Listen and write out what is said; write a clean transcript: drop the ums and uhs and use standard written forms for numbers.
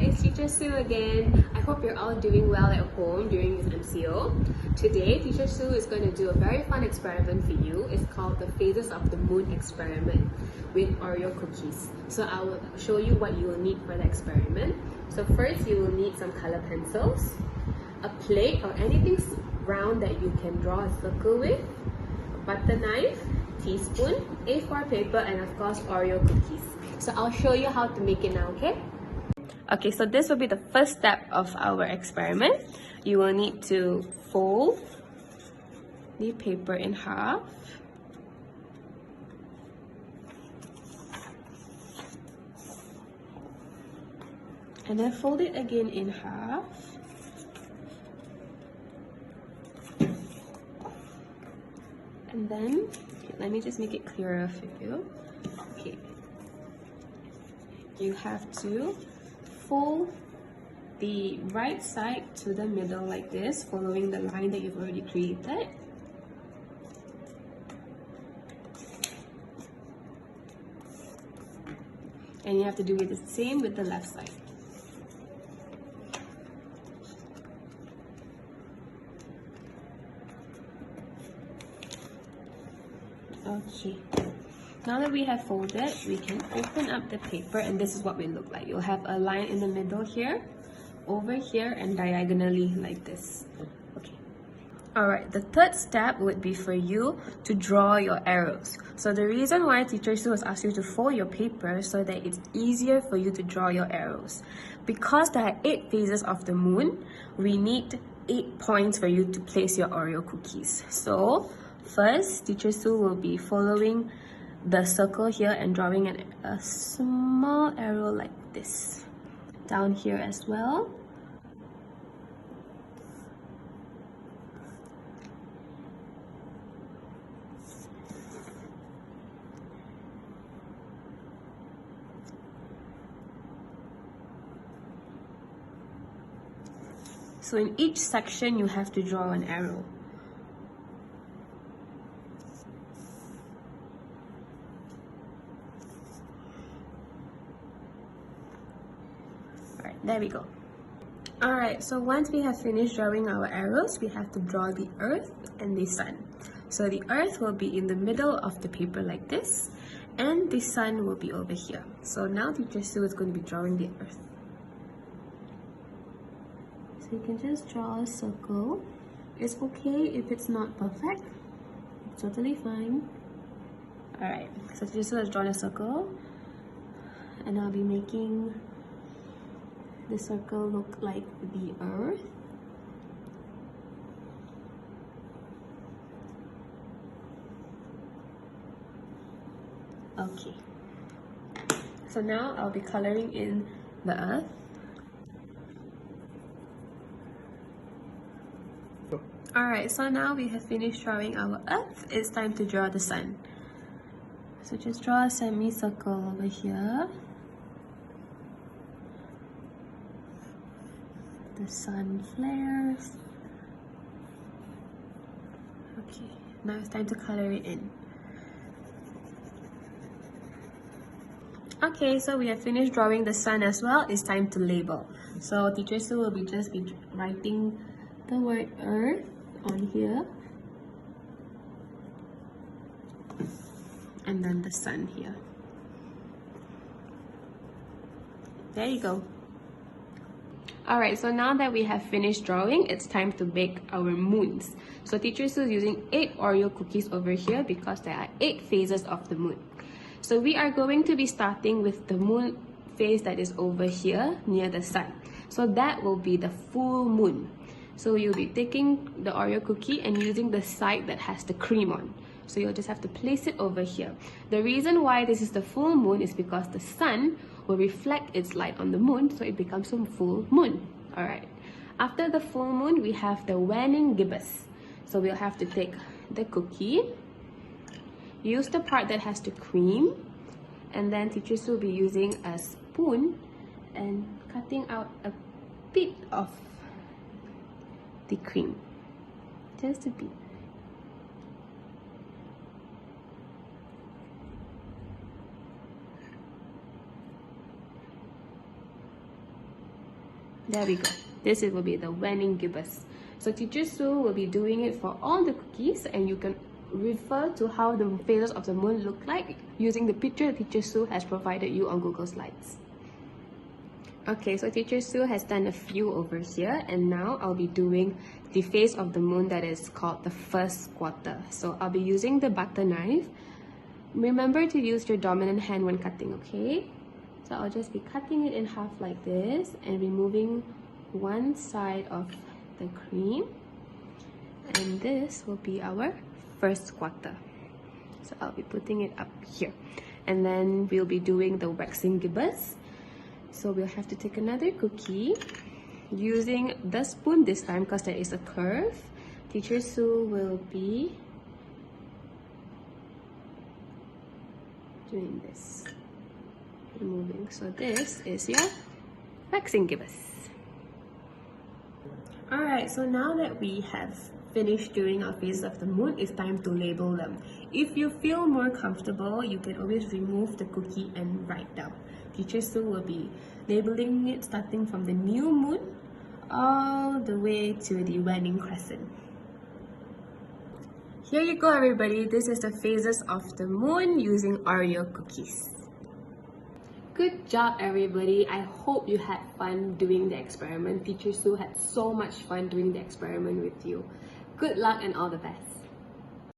it's Teacher Sue again. I hope you're all doing well at home during this MCO. Today, Teacher Sue is going to do a very fun experiment for you. It's called the Phases of the Moon experiment with Oreo cookies. So I will show you what you will need for the experiment. So first, you will need some color pencils, a plate or anything round that you can draw a circle with, a butter knife, teaspoon, A4 paper, and of course Oreo cookies. So I'll show you how to make it now, okay? Okay, so this will be the first step of our experiment. You will need to fold the paper in half. And then fold it again in half. And then, okay, let me just make it clearer for you. Okay. You have to fold the right side to the middle like this, following the line that you've already created. And you have to do it the same with the left side. Okay. Now that we have folded, we can open up the paper and this is what we look like. You'll have a line in the middle here, over here, and diagonally like this. Okay. Alright, the third step would be for you to draw your arrows. So the reason why Teacher Sue has asked you to fold your paper so that it's easier for you to draw your arrows. Because there are 8 phases of the moon, we need 8 points for you to place your Oreo cookies. So first, Teacher Sue will be following the circle here and drawing a small arrow like this. Down here as well. So in each section, you have to draw an arrow. There we go. Alright, so once we have finished drawing our arrows, we have to draw the earth and the sun. So the earth will be in the middle of the paper like this, and the sun will be over here. So now Teacher Sue is going to be drawing the earth. So you can just draw a circle. It's okay if it's not perfect. It's totally fine. Alright, so Teacher Sue has drawn a circle, and I'll be making the circle look like the earth. Okay. So now I'll be coloring in the earth. Alright, so now we have finished drawing our earth. It's time to draw the sun. So just draw a semicircle over here. The sun flares. Okay, now it's time to color it in. Okay, so we have finished drawing the sun as well. It's time to label. So Teacher Sue will be writing the word earth on here. And then the sun here. There you go. Alright, so now that we have finished drawing, it's time to bake our moons. So Teacher Sue is using 8 Oreo cookies over here because there are 8 phases of the moon. So we are going to be starting with the moon phase that is over here near the sun. So that will be the full moon. So you'll be taking the Oreo cookie and using the side that has the cream on. So you'll just have to place it over here. The reason why this is the full moon is because the sun will reflect its light on the moon, so it becomes a full moon. Alright. After the full moon, we have the Waning Gibbous. So we'll have to take the cookie, use the part that has the cream, and then Teacher Sue will be using a spoon and cutting out a bit of the cream. Just a bit. There we go. This will be the Waning Gibbous. So Teacher Sue will be doing it for all the cookies, and you can refer to how the phases of the moon look like using the picture Teacher Sue has provided you on Google Slides. Okay, so Teacher Sue has done a few over here, and now I'll be doing the phase of the moon that is called the first quarter. So I'll be using the butter knife. Remember to use your dominant hand when cutting, okay? So I'll just be cutting it in half like this and removing one side of the cream. And this will be our first quarter. So I'll be putting it up here. And then we'll be doing the waxing gibbous. So we'll have to take another cookie using the spoon this time because there is a curve. Teacher Sue will be doing this, removing. So this is your waxing gibbous. Alright, so now that we have finished doing our phases of the moon, it's time to label them. If you feel more comfortable, you can always remove the cookie and write down. Teacher Sue will be labeling it starting from the new moon all the way to the waning crescent. Here you go, everybody. This is the phases of the moon using Oreo cookies. Good job, everybody. I hope you had fun doing the experiment. Teacher Sue had so much fun doing the experiment with you. Good luck and all the best.